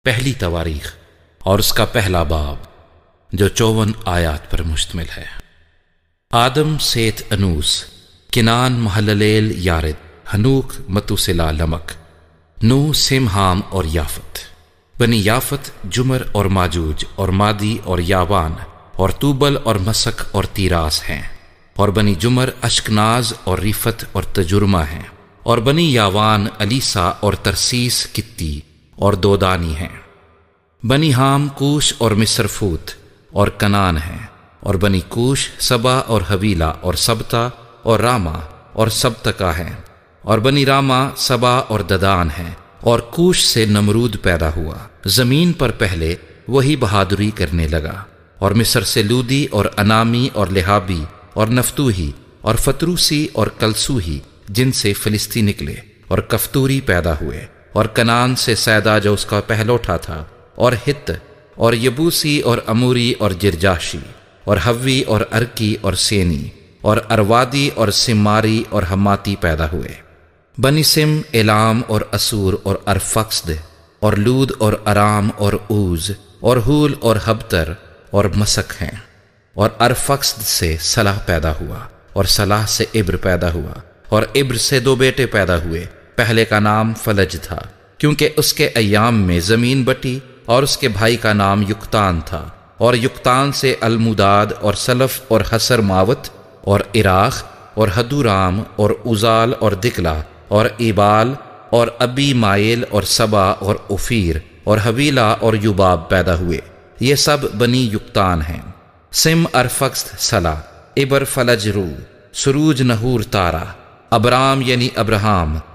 پہلی تواریخ اور اس کا پہلا باب جو 54 آیات پر مشتمل ہے۔ آدم سیت انوس، کنان مہللیل یارد، ہنوک متوسلا لمک، نو سم حام اور یافت۔ بنی یافت جمر اور ماجوج اور مادی اور یاوان اور توبل اور مسک اور تیراس ہیں، اور بنی جمر اشکناز اور ریفت اور تجرمہ ہیں، اور بنی یاوان علیسا اور ترسیس کتی اور دودانی ہیں۔ بنی حام کوش اور مصر فوت اور کنان ہیں، اور بنی کوش سبا اور حویلا اور سبتا اور راما اور سبتکا ہیں، اور بنی راما سبا اور ددان ہیں۔ اور کوش سے نمرود پیدا ہوا، زمین پر پہلے وہی بہادری کرنے لگا، اور مصر سے لودی اور انامی اور لہابی اور نفتوہی اور فتروسی اور کلسوہی جن سے فلسطی نکلے، اور کفتوری پیدا ہوئے، اور کنان سے سیدا جو اس کا پہلوٹا تھا، اور ہت اور یبوسی اور اموری اور جرجاشی اور حوی اور ارکی اور سینی اور اروادی اور سماری اور حماتی پیدا ہوئے۔ بنی سم الام اور اسور اور ارفقسد اور لود اور ارام اور اوز اور ہول اور ہبتر اور مسک ہیں۔ اور ارفقسد سے صلاح پیدا ہوا، اور صلاح سے عبر پیدا ہوا، اور عبر سے 2 بیٹے پیدا ہوئے۔ پہلے کا نام فلج تھا، کیونکہ اس کے ایام میں زمین بٹی، اور اس کے بھائی کا نام یقتان تھا، اور یقتان سے المداد اور سلف اور حسر ماوت اور عراق اور حدورام اور ازال اور دکلا اور ایبال اور ابی مائل اور سبا اور اوفیر اور حویلا اور یوباب پیدا ہوئے۔ یہ سب بنی یقتان ہیں۔ سم ارفقسد صلاح، عبر فلج رو، سروج نحور تارا، ابرام یعنی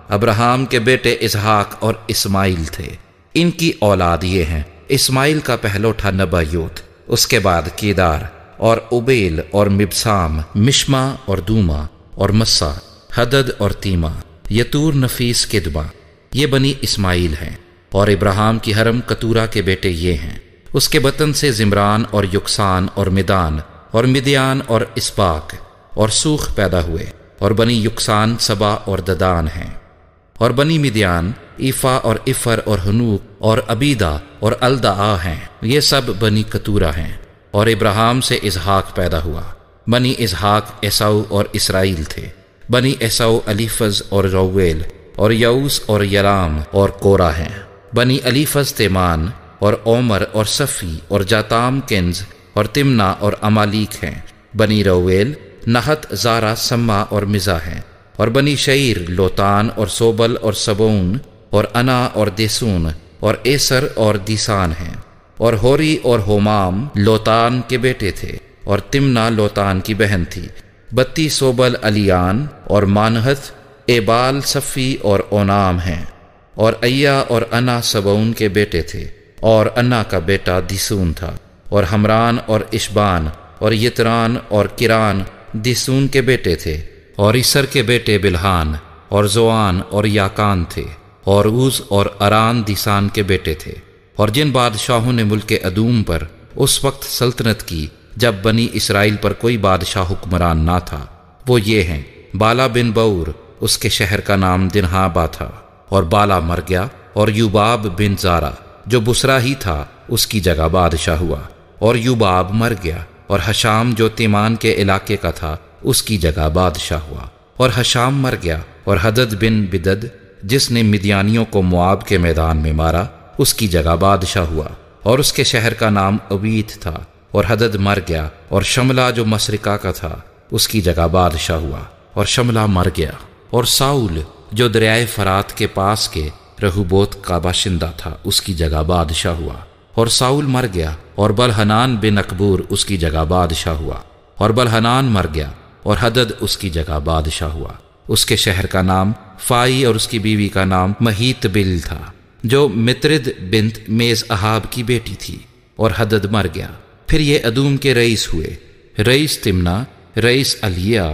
ابراہام کے بیٹے اسحاق اور اسماعیل تھے۔ ان کی اولاد یہ ہیں: اسماعیل کا پہلوٹا نبایوت، اس کے بعد کیدار اور اوبیل اور مبسام، مشما اور دوما اور مسا، حدد اور تیما، یتور نفیس کدما۔ یہ بنی اسماعیل ہیں۔ اور ابراہام کی حرم کتورا کے بیٹے یہ ہیں: اس کے بطن سے زمران اور یکسان اور مدان اور مدیان اور اسباق اور سوخ پیدا ہوئے۔ اور بنی یکسان سبا اور ددان ہیں۔ اور بنی مدیان ایفا اور افر اور ہنوک اور عبیدہ اور الدعا ہیں۔ یہ سب بنی کتورا ہیں۔ اور ابراہام سے اسحاق پیدا ہوا۔ بنی اسحاق ایساؤ اور اسرائیل تھے۔ بنی ایساؤ الیفز اور رویل اور یعوس اور یرام اور کورا ہیں۔ بنی الیفز تیمان اور عمر اور صفی اور جاتام کنز اور تمنا اور امالیک ہیں۔ بنی رویل نحت زارا سما اور مزا ہیں۔ اور بنی شعیر لوتان اور سوبل اور سبون اور انا اور دیسون اور ایسر اور دیسان ہیں۔ اور ہوری اور ہومام لوتان کے بیٹے تھے، اور تمنا لوتان کی بہن تھی۔ 32 سوبل الیان اور مانہت ایبال صفی اور اونام ہیں۔ اور ایا اور انا سبون کے بیٹے تھے، اور انا کا بیٹا دیسون تھا۔ اور ہمران اور اشبان اور یتران اور کران دیسون کے بیٹے تھے۔ اور اسر کے بیٹے بلحان اور زوان اور یاکان تھے۔ اور اوز اور اران دیسان کے بیٹے تھے۔ اور جن بادشاہوں نے ملک ادوم پر اس وقت سلطنت کی جب بنی اسرائیل پر کوئی بادشاہ حکمران نہ تھا، وہ یہ ہیں: بالا بن بور، اس کے شہر کا نام دنہابا تھا، اور بالا مر گیا۔ اور یوباب بن زارا جو بسرا ہی تھا اس کی جگہ بادشاہ ہوا، اور یوباب مر گیا۔ اور حشام جو تیمان کے علاقے کا تھا اس کی جگہ بادشاہ ہوا، اور حشام مر گیا۔ اور حدد بن بدد جس نے مدیانیوں کو مواب کے میدان میں مارا اس کی جگہ بادشاہ ہوا، اور اس کے شہر کا نام اویت تھا۔ اور حدد مر گیا۔ اور شملہ جو مشرقہ کا تھا اس کی جگہ بادشاہ ہوا، اور شملہ مر گیا۔ اور ساؤل جو دریائے فرات کے پاس کے رہوبوت کا باشندہ تھا اس کی جگہ بادشاہ ہوا، اور ساؤل مر گیا۔ اور بلحنان بن اکبور اس کی جگہ بادشاہ ہوا، اور بلحنان مر گیا۔ اور حدد اس کی جگہ بادشاہ ہوا، اس کے شہر کا نام فائی اور اس کی بیوی کا نام مہیت بل تھا، جو مترد بنت میز احاب کی بیٹی تھی۔ اور حدد مر گیا۔ پھر یہ ادوم کے رئیس ہوئے: رئیس تمنا، رئیس الیا،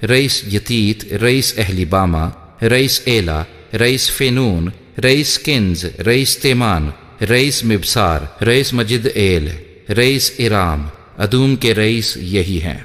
رئیس یتیت، رئیس اہلی باما، رئیس ایلا، رئیس فینون، رئیس کنز، رئیس تیمان، رئیس مبسار، رئیس مجد ایل، رئیس ارام۔ ادوم کے رئیس یہی ہیں۔